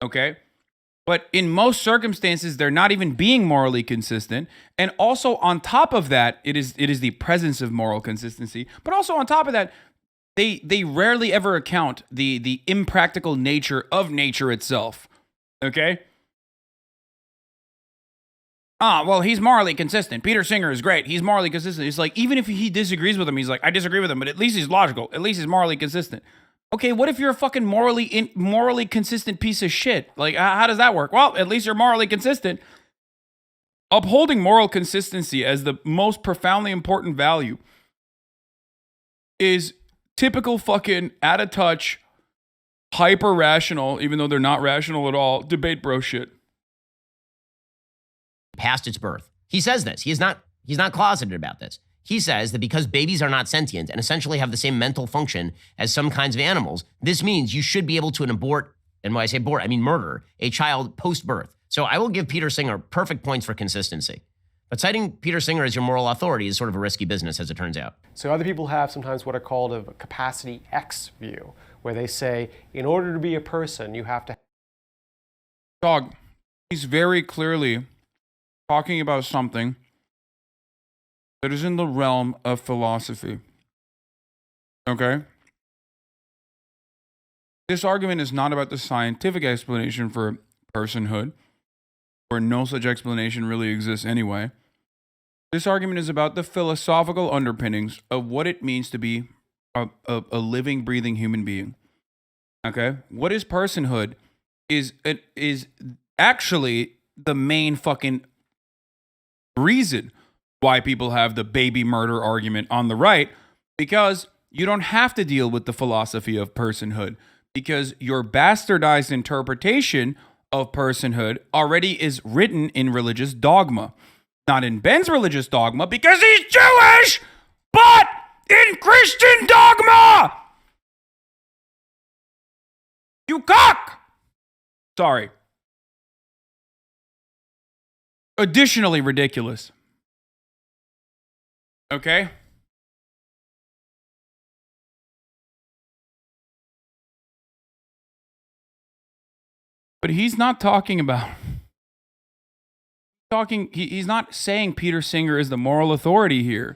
okay? But in most circumstances, they're not even being morally consistent. And also on top of that, it is the presence of moral consistency. But also on top of that, they rarely ever account the impractical nature of nature itself. Okay? Well, he's morally consistent. Peter Singer is great. He's morally consistent. It's like, even if he disagrees with him, he's like, I disagree with him, but at least he's logical. At least he's morally consistent. Okay, what if you're a fucking morally consistent piece of shit? Like, how does that work? Well, at least you're morally consistent. Upholding moral consistency as the most profoundly important value is typical fucking out-of-touch, hyper-rational, even though they're not rational at all, debate bro shit. Past its birth. He says this. He's not closeted about this. He says that because babies are not sentient and essentially have the same mental function as some kinds of animals, this means you should be able to abort, and when I say abort, I mean murder, a child post-birth. So I will give Peter Singer perfect points for consistency. But citing Peter Singer as your moral authority is sort of a risky business, as it turns out. So other people have sometimes what are called a capacity X view, where they say, in order to be a person, you have to... Dog, he's very clearly talking about something that is in the realm of philosophy. Okay? This argument is not about the scientific explanation for personhood, where no such explanation really exists anyway. This argument is about the philosophical underpinnings of what it means to be a living, breathing human being. Okay? What is personhood is actually the main fucking reason why people have the baby murder argument on the right, because you don't have to deal with the philosophy of personhood, because your bastardized interpretation of personhood already is written in religious dogma. Not in Ben's religious dogma, because he's Jewish, but in Christian dogma! You cock! Sorry. Additionally ridiculous. Okay? But he's not talking about... He's not saying Peter Singer is the moral authority here.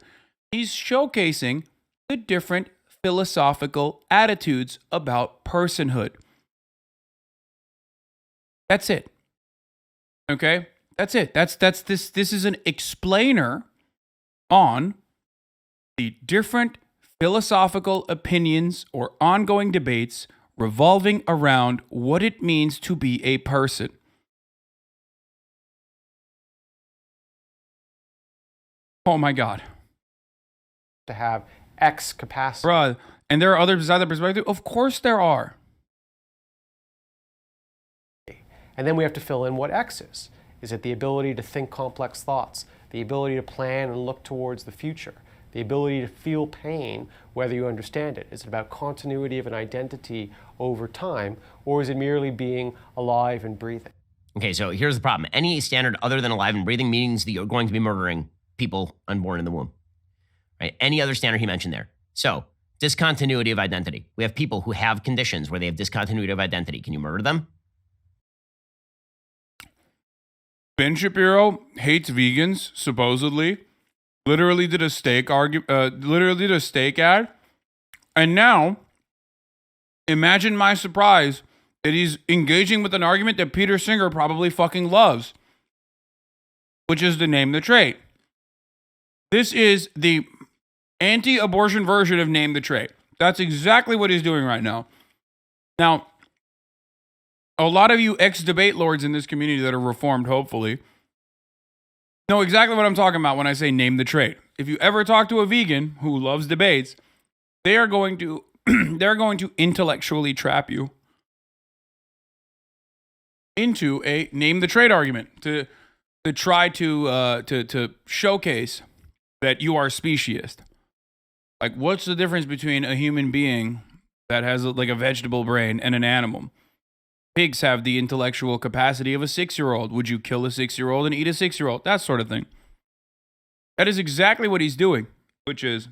He's showcasing the different philosophical attitudes about personhood. That's it. Okay? That's it. This is an explainer on the different philosophical opinions or ongoing debates revolving around what it means to be a person. Oh my God. To have X capacity. Bruh, and there are others beside the perspective? Of course there are. And then we have to fill in what X is. Is it the ability to think complex thoughts, the ability to plan and look towards the future, the ability to feel pain whether you understand it? Is it about continuity of an identity over time, or is it merely being alive and breathing? Okay, so here's the problem. Any standard other than alive and breathing means that you're going to be murdering people unborn in the womb. Right? Any other standard he mentioned there. So, discontinuity of identity. We have people who have conditions where they have discontinuity of identity. Can you murder them? Ben Shapiro hates vegans, supposedly. Literally did a steak ad. And now, imagine my surprise that he's engaging with an argument that Peter Singer probably fucking loves, which is to name the trait. This is the anti-abortion version of name the trait. That's exactly what he's doing right now. Now, a lot of you ex-debate lords in this community that are reformed, hopefully, know exactly what I'm talking about when I say name the trait. If you ever talk to a vegan who loves debates, they are going to they're going to intellectually trap you into a name the trait argument to try to showcase that you are speciesist. Like, what's the difference between a human being that has like a vegetable brain and an animal? Pigs have the intellectual capacity of a 6-year-old. Would you kill a 6-year-old and eat a 6-year-old? That sort of thing. That is exactly what he's doing, which is,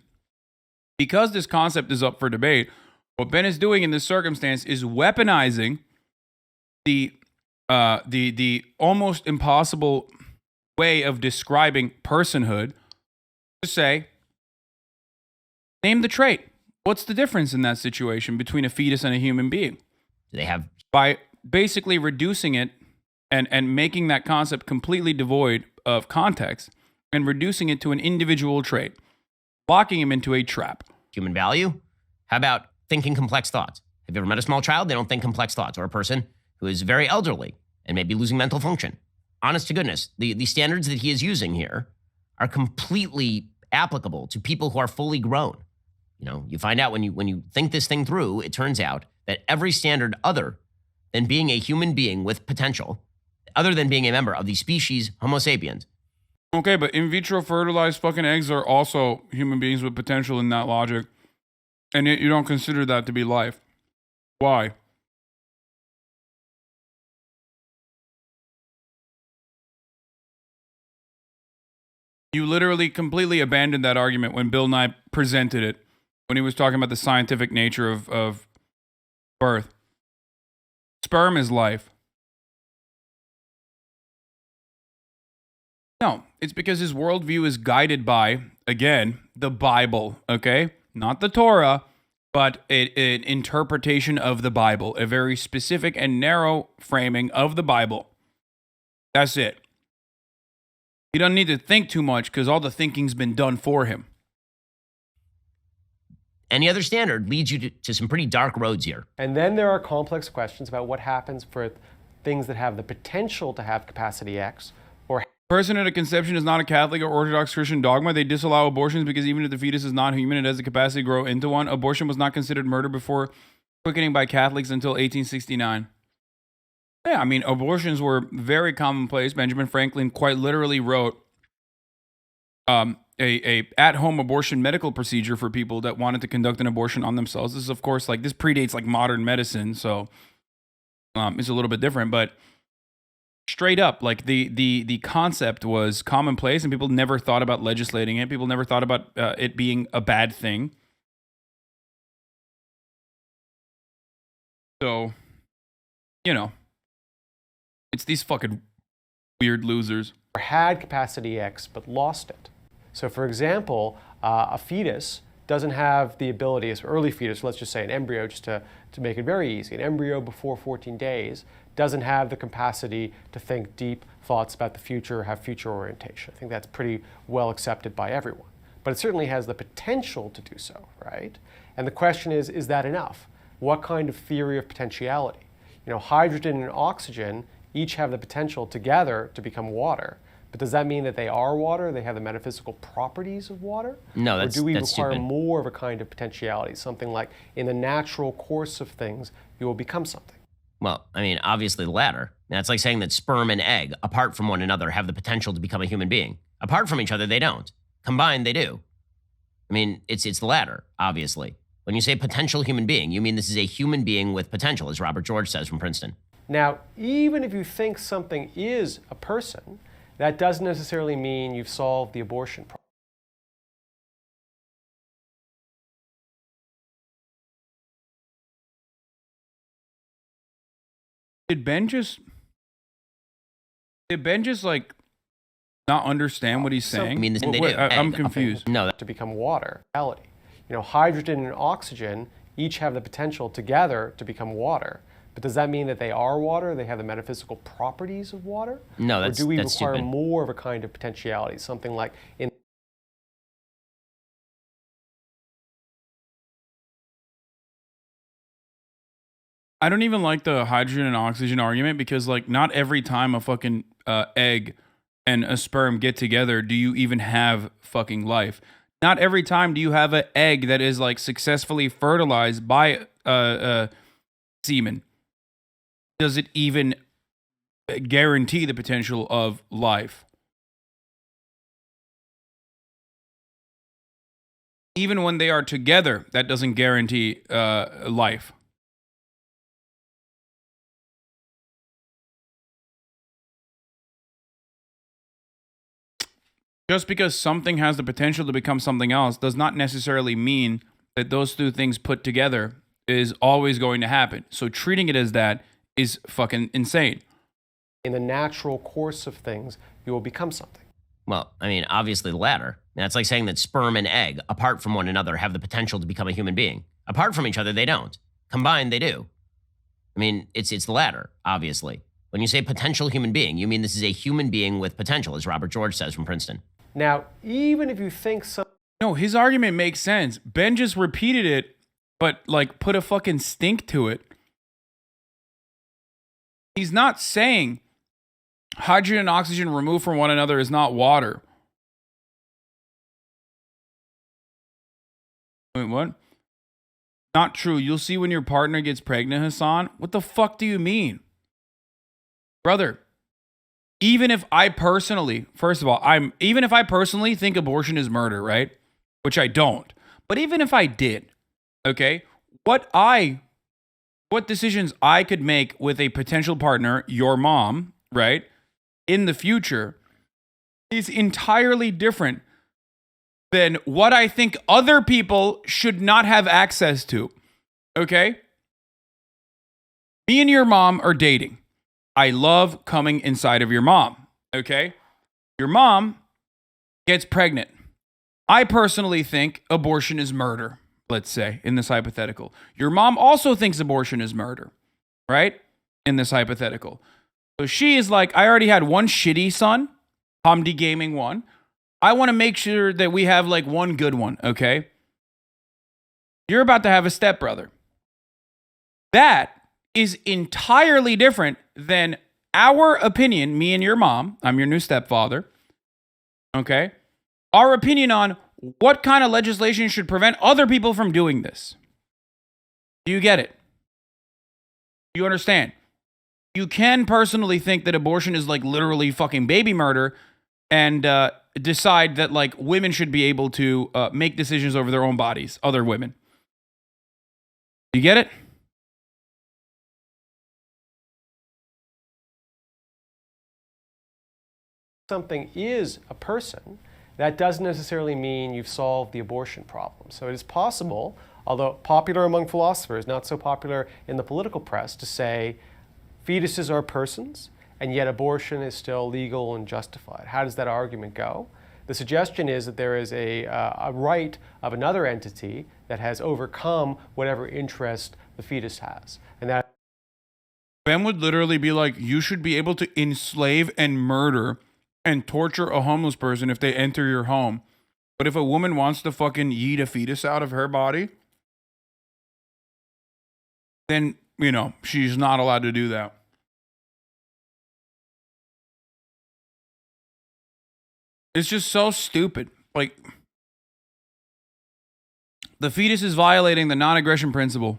because this concept is up for debate, what Ben is doing in this circumstance is weaponizing the almost impossible way of describing personhood to say, name the trait. What's the difference in that situation between a fetus and a human being? They have, by basically reducing it and making that concept completely devoid of context and reducing it to an individual trait, locking him into a trap. human value. How about thinking complex thoughts? Have you ever met a small child? They don't think complex thoughts. Or a person who is very elderly and maybe losing mental function. Honest to goodness, the standards that he is using here are completely applicable to people who are fully grown. You know, you find out when you think this thing through, it turns out that every standard other than being a human being with potential, other than being a member of the species Homo sapiens. Okay, but in vitro fertilized fucking eggs are also human beings with potential in that logic. And yet you don't consider that to be life. Why? You literally completely abandoned that argument when Bill Nye presented it, when he was talking about the scientific nature of birth. Sperm is life. No, it's because his worldview is guided by, again, the Bible, okay? Not the Torah, but an interpretation of the Bible, a very specific and narrow framing of the Bible. That's it. He doesn't need to think too much because all the thinking's been done for him. Any other standard leads you to some pretty dark roads here. And then there are complex questions about what happens for things that have the potential to have capacity X, or Person at a conception is not a Catholic or Orthodox Christian dogma. They disallow abortions because even if the fetus is not human, it has the capacity to grow into one. Abortion was not considered murder before quickening by Catholics until 1869. Yeah, I mean, abortions were very commonplace. Benjamin Franklin quite literally wrote a at-home abortion medical procedure for people that wanted to conduct an abortion on themselves. This is, of course, this predates modern medicine, so it's a little bit different, but straight up, the concept was commonplace, and people never thought about legislating it. People never thought about it being a bad thing. So, it's these fucking weird losers. had capacity X but lost it. So for example, a fetus doesn't have the ability, as early fetus, let's just say an embryo, just to make it very easy, an embryo before 14 days doesn't have the capacity to think deep thoughts about the future, have future orientation. I think that's pretty well accepted by everyone. But it certainly has the potential to do so, right? And the question is that enough? What kind of theory of potentiality? Hydrogen and oxygen each have the potential together to become water, But does that mean that they are water? They have the metaphysical properties of water? No, Or do we that's require stupid. more of a kind of potentiality? Something like, in the natural course of things, you will become something. Well, I mean, obviously the latter. That's like saying that sperm and egg, apart from one another, have the potential to become a human being. Apart from each other, they don't. Combined, they do. I mean, it's the latter, obviously. When you say potential human being, you mean this is a human being with potential, as Robert George says from Princeton. Now, even if you think something is a person, that doesn't necessarily mean you've solved the abortion problem. Did Ben just like not understand what he's saying? I mean, they Wait, do. I'm Egg, confused. No, To become water. Reality. You know, hydrogen and oxygen each have the potential together to become water. But does that mean that they are water? They have the metaphysical properties of water? No, Or do we that's require stupid. more of a kind of potentiality? Something like, in I don't even like the hydrogen and oxygen argument because, like, not every time a fucking egg and a sperm get together do you even have fucking life. Not every time do you have an egg that is like successfully fertilized by semen. Does it even guarantee the potential of life? Even when they are together, that doesn't guarantee life. Just because something has the potential to become something else does not necessarily mean that those two things put together is always going to happen. So treating it as that is fucking insane. in the natural course of things, you will become something. Well, I mean, obviously the latter. That's like saying that sperm and egg, apart from one another, have the potential to become a human being. Apart from each other, they don't. Combined, they do. I mean, it's the latter, obviously. When you say potential human being, you mean this is a human being with potential, as Robert George says from Princeton. Now, even if you think some No, his argument makes sense. Ben just repeated it, but like put a fucking stink to it. He's not saying hydrogen and oxygen removed from one another is not water. Wait, what? Not true. You'll see when your partner gets pregnant, Hasan. What the fuck do you mean? Brother, even if I personally, first of all, even if I personally think abortion is murder, right? Which I don't. But even if I did, okay? What decisions I could make with a potential partner, your mom, right? In the future is entirely different than what I think other people should not have access to. Okay? Me and your mom are dating. I love coming inside of your mom. Okay? Your mom gets pregnant. I personally think abortion is murder, let's say, in this hypothetical. Your mom also thinks abortion is murder, right? In this hypothetical. So she is like, I already had one shitty son, Hamdi Gaming 1. I want to make sure that we have like one good one, okay? You're about to have a stepbrother. That is entirely different than our opinion, me and your mom. I'm your new stepfather, okay? Our opinion on what kind of legislation should prevent other people from doing this. Do you get it? Do you understand? You can personally think that abortion is like literally fucking baby murder and decide that like women should be able to make decisions over their own bodies, other women. You get it? something is a person, that doesn't necessarily mean you've solved the abortion problem. So it is possible, although popular among philosophers, not so popular in the political press, to say fetuses are persons, and yet abortion is still legal and justified. How does that argument go? The suggestion is that there is a right of another entity that has overcome whatever interest the fetus has. And that Ben would literally be like, you should be able to enslave and murder and torture a homeless person if they enter your home. But if a woman wants to fucking yeet a fetus out of her body, then, you know, she's not allowed to do that. It's just so stupid. Like, the fetus is violating the non-aggression principle.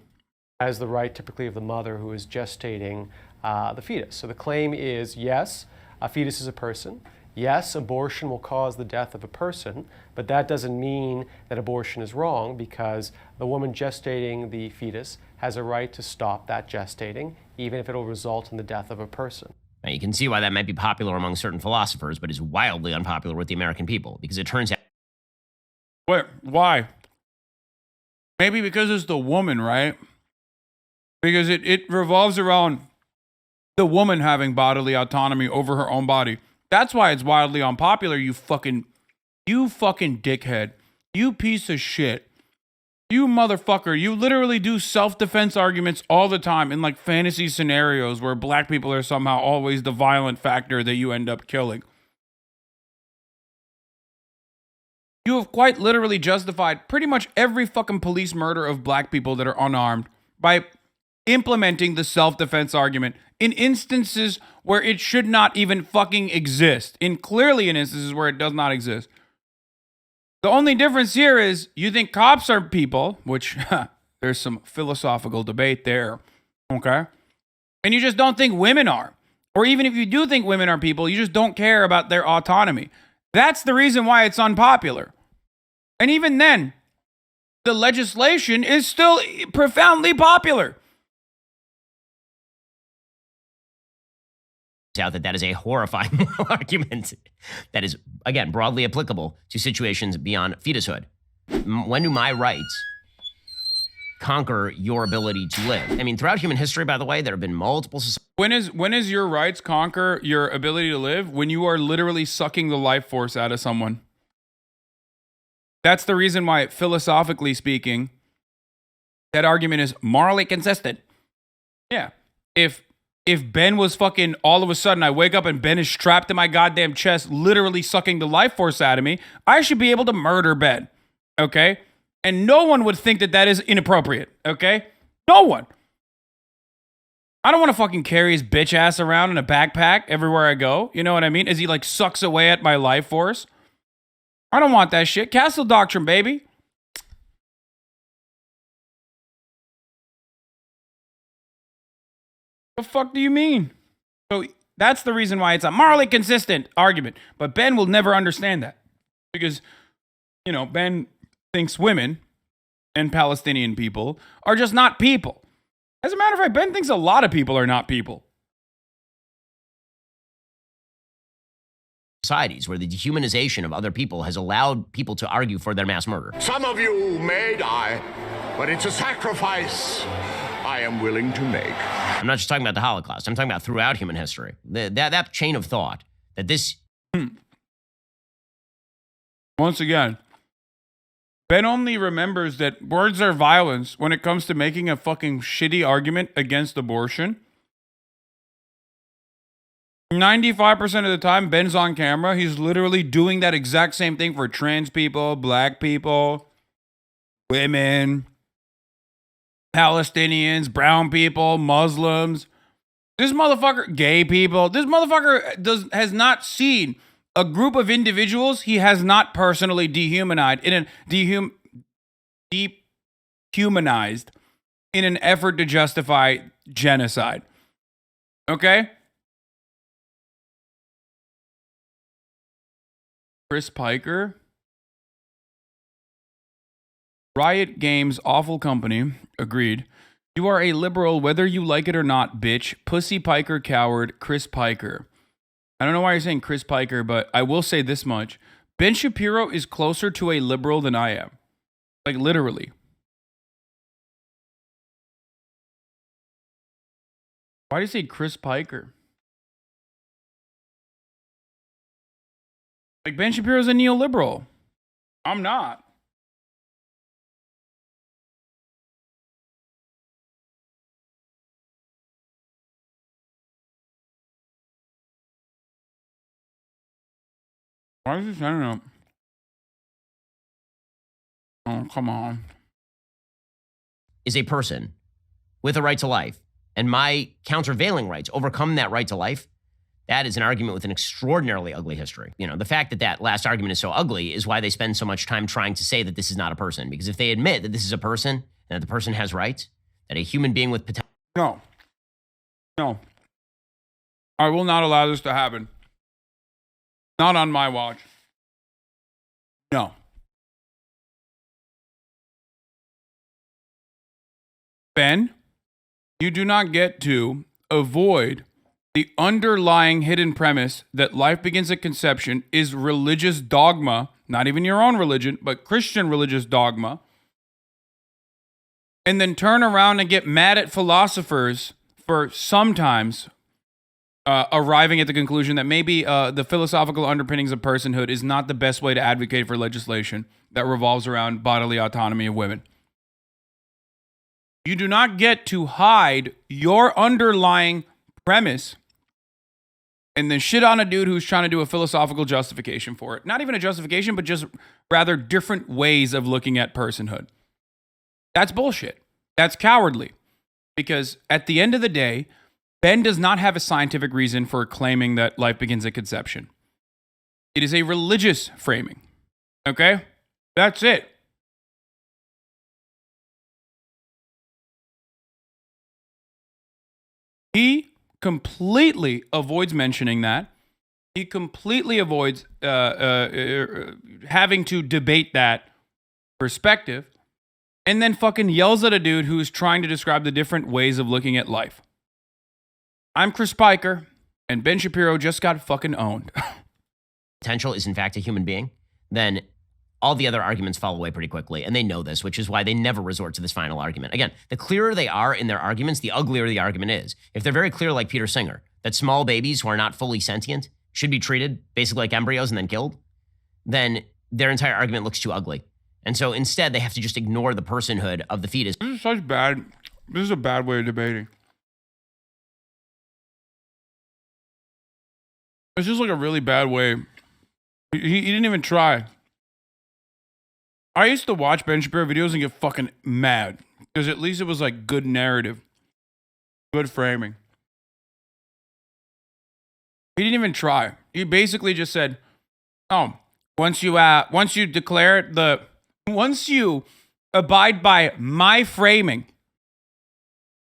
Has the right typically of the mother who is gestating the fetus. So the claim is, yes, a fetus is a person. Yes, abortion will cause the death of a person, but that doesn't mean that abortion is wrong, because the woman gestating the fetus has a right to stop that gestating, even if it will result in the death of a person. Now, you can see why that might be popular among certain philosophers, but is wildly unpopular with the American people, because it turns out... Wait, why? Maybe because it's the woman, right? Because it revolves around the woman having bodily autonomy over her own body. That's why it's wildly unpopular, you fucking dickhead. You piece of shit. You motherfucker. You literally do self-defense arguments all the time in like fantasy scenarios where black people are somehow always the violent factor that you end up killing. You have quite literally justified pretty much every fucking police murder of black people that are unarmed by implementing the self-defense argument in instances where it should not even fucking exist. Clearly in instances where it does not exist. The only difference here is you think cops are people, which there's some philosophical debate there, okay? And you just don't think women are. Or even if you do think women are people, you just don't care about their autonomy. That's the reason why it's unpopular. And even then, the legislation is still profoundly popular. out that is a horrifying moral argument that is, again, broadly applicable to situations beyond fetushood. When do my rights conquer your ability to live? I mean, throughout human history, by the way, there have been multiple societies. When is your rights conquer your ability to live? When you are literally sucking the life force out of someone. That's the reason why, philosophically speaking, that argument is morally consistent. Yeah. If Ben was fucking, all of a sudden I wake up and Ben is strapped to my goddamn chest, literally sucking the life force out of me, I should be able to murder Ben, okay? And no one would think that that is inappropriate, okay? No one. I don't want to fucking carry his bitch ass around in a backpack everywhere I go. You know what I mean? As he like sucks away at my life force. I don't want that shit. Castle Doctrine, baby. The fuck do you mean? So that's the reason why it's a morally consistent argument. But Ben will never understand that. Because, you know, Ben thinks women and Palestinian people are just not people. As a matter of fact, Ben thinks a lot of people are not people. Societies where the dehumanization of other people has allowed people to argue for their mass murder. Some of you may die, but it's a sacrifice I am willing to make. I'm not just talking about the Holocaust. I'm talking about throughout human history. That chain of thought, that this... Once again, Ben only remembers that words are violence when it comes to making a fucking shitty argument against abortion. 95% of the time, Ben's on camera. He's literally doing that exact same thing for trans people, black people, women, Palestinians, brown people, Muslims. This motherfucker, gay people. This motherfucker has not seen a group of individuals he has not personally dehumanized dehumanized in an effort to justify genocide. Okay? Chris Piker. Riot Games, awful company. Agreed. You are a liberal whether you like it or not, bitch. Pussy Piker coward, Chris Piker. I don't know why you're saying Chris Piker, but I will say this much. Ben Shapiro is closer to a liberal than I am. Like, literally. Why do you say Chris Piker? Like, Ben Shapiro's a neoliberal. I'm not. Why is he saying that? Oh, come on. Is a person with a right to life, and my countervailing rights overcome that right to life, That is an argument with an extraordinarily ugly history. You know, the fact that that last argument is so ugly is why they spend so much time trying to say that this is not a person. Because if they admit that this is a person and that the person has rights, that a human being with potential. No. No. I will not allow this to happen. Not on my watch. No. Ben, you do not get to avoid the underlying hidden premise that life begins at conception is religious dogma, not even your own religion, but Christian religious dogma, and then turn around and get mad at philosophers for sometimes arriving at the conclusion that maybe the philosophical underpinnings of personhood is not the best way to advocate for legislation that revolves around bodily autonomy of women. You do not get to hide your underlying premise and then shit on a dude who's trying to do a philosophical justification for it. Not even a justification, but just rather different ways of looking at personhood. That's bullshit. That's cowardly. Because at the end of the day, Ben does not have a scientific reason for claiming that life begins at conception. It is a religious framing. Okay? That's it. He completely avoids mentioning that. He completely avoids having to debate that perspective, and then fucking yells at a dude who's trying to describe the different ways of looking at life. I'm Chris Piker, and Ben Shapiro just got fucking owned. Potential is in fact a human being, then all the other arguments fall away pretty quickly. And they know this, which is why they never resort to this final argument. Again, the clearer they are in their arguments, the uglier the argument is. If they're very clear, like Peter Singer, that small babies who are not fully sentient should be treated basically like embryos and then killed, then their entire argument looks too ugly. And so instead, they have to just ignore the personhood of the fetus. This is a bad way of debating. It's just like a really bad way. He didn't even try. I used to watch Ben Shapiro videos and get fucking mad. Because at least it was like good narrative. Good framing. He didn't even try. He basically just said, oh, once you abide by my framing,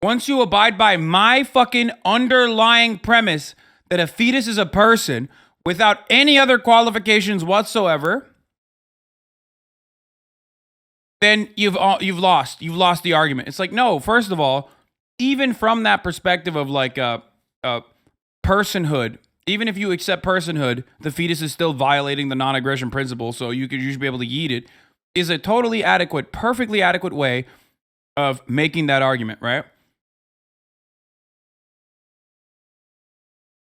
once you abide by my fucking underlying premise that a fetus is a person without any other qualifications whatsoever, then you've lost the argument. It's like, no, first of all, even from that perspective of like personhood, even if you accept personhood, the fetus is still violating the non-aggression principle, so you should be able to eat it, is a totally adequate, perfectly adequate way of making that argument, right?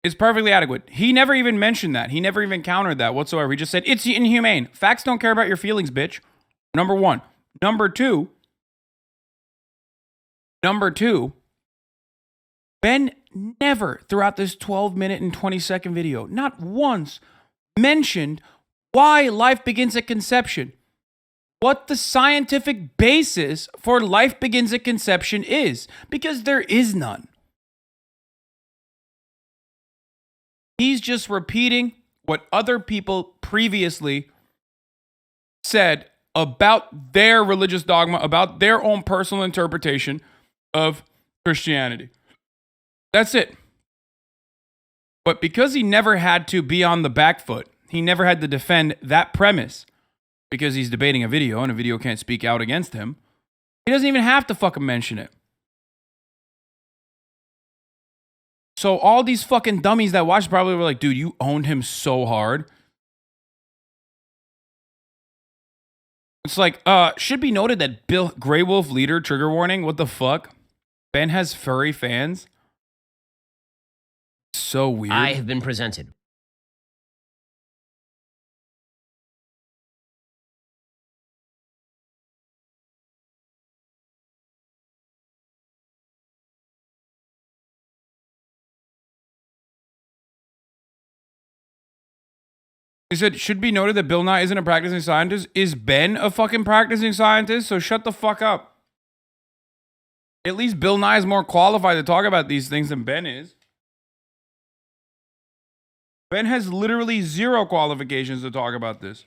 It's perfectly adequate. He never even mentioned that. He never even countered that whatsoever. He just said, it's inhumane. Facts don't care about your feelings, bitch. Number one. Number two, Ben never, throughout this 12-minute and 20-second video, not once, mentioned why life begins at conception. What the scientific basis for life begins at conception is. Because there is none. He's just repeating what other people previously said about their religious dogma, about their own personal interpretation of Christianity. That's it. But because he never had to be on the back foot, he never had to defend that premise, because he's debating a video and a video can't speak out against him, he doesn't even have to fucking mention it. So all these fucking dummies that watched probably were like, dude, you owned him so hard. It's like, should be noted that Bill Grey Wolf leader, trigger warning, what the fuck? Ben has furry fans? So weird. I have been presented. He said, should be noted that Bill Nye isn't a practicing scientist. Is Ben a fucking practicing scientist? So shut the fuck up. At least Bill Nye is more qualified to talk about these things than Ben is. Ben has literally zero qualifications to talk about this.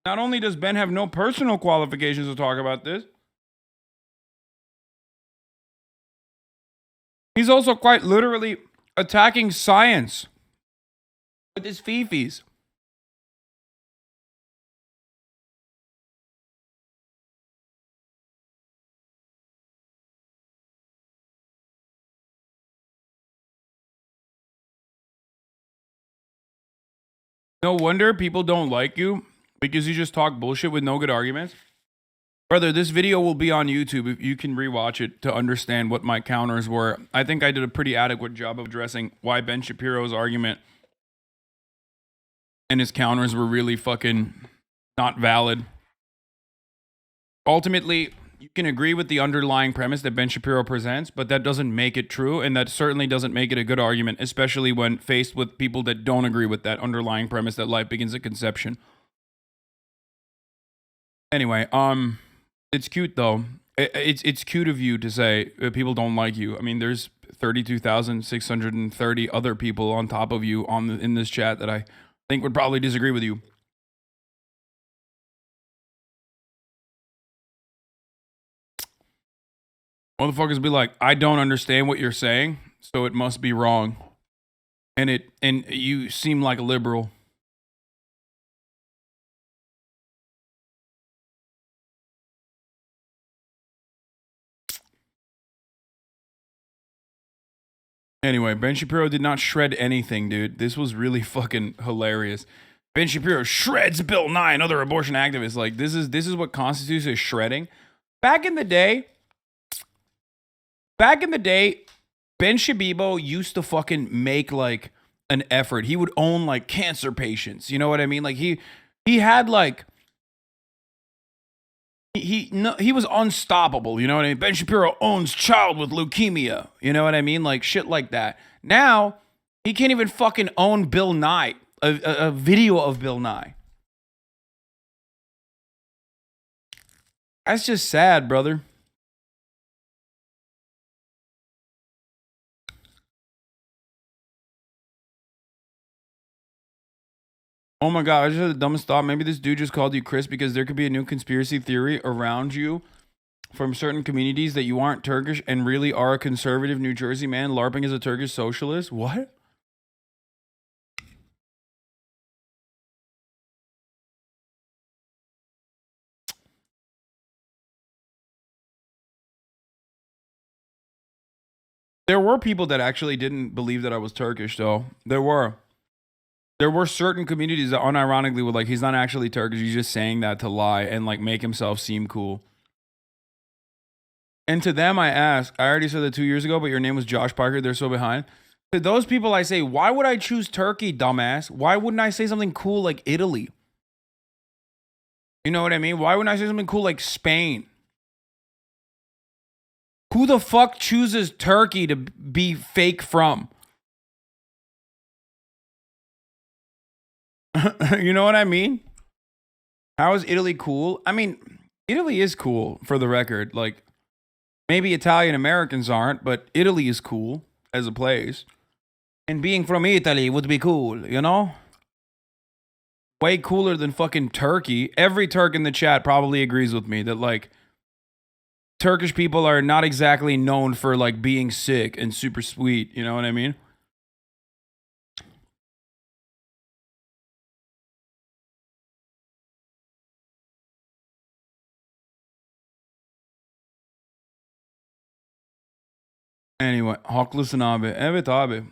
Not only does Ben have no personal qualifications to talk about this, he's also quite literally attacking science with his fifis. No wonder people don't like you, because you just talk bullshit with no good arguments. Brother, this video will be on YouTube if you can rewatch it to understand what my counters were. I think I did a pretty adequate job of addressing why Ben Shapiro's argument and his counters were really fucking not valid. Ultimately, you can agree with the underlying premise that Ben Shapiro presents, but that doesn't make it true, and that certainly doesn't make it a good argument, especially when faced with people that don't agree with that underlying premise that life begins at conception. Anyway, it's cute though. It's cute of you to say people don't like you. I mean, there's 32,630 other people on top of you in this chat that I think would probably disagree with you. Motherfuckers be like, I don't understand what you're saying, so it must be wrong. And you seem like a liberal. Anyway, Ben Shapiro did not shred anything, dude. This was really fucking hilarious. Ben Shapiro shreds Bill Nye and other abortion activists. Like, this is what constitutes as shredding. Back in the day, Ben Shabibo used to fucking make like an effort. He would own like cancer patients. You know what I mean? Like he had like he was unstoppable. You know what I mean? Ben Shapiro owns child with leukemia. You know what I mean? Like shit like that. Now he can't even fucking own Bill Nye, a video of Bill Nye. That's just sad, brother. Oh my God, I just had the dumbest thought. Maybe this dude just called you Chris because there could be a new conspiracy theory around you from certain communities that you aren't Turkish and really are a conservative New Jersey man LARPing as a Turkish socialist. What? There were people that actually didn't believe that I was Turkish, though. There were certain communities that unironically were like, he's not actually Turkish. He's just saying that to lie and like make himself seem cool. And to them, I ask, I already said that 2 years ago, but your name was Josh Parker. They're so behind. To those people, I say, why would I choose Turkey, dumbass? Why wouldn't I say something cool like Italy? You know what I mean? Why wouldn't I say something cool like Spain? Who the fuck chooses Turkey to be fake from? You know what I mean? How is Italy cool? I mean, Italy is cool, for the record. Like, maybe Italian Americans aren't, but Italy is cool as a place. And being from Italy would be cool, you know? Way cooler than fucking Turkey. Every Turk in the chat probably agrees with me that, like, Turkish people are not exactly known for, like, being sick and super sweet. You know what I mean? Anyway, haklısın abi. Evet abi.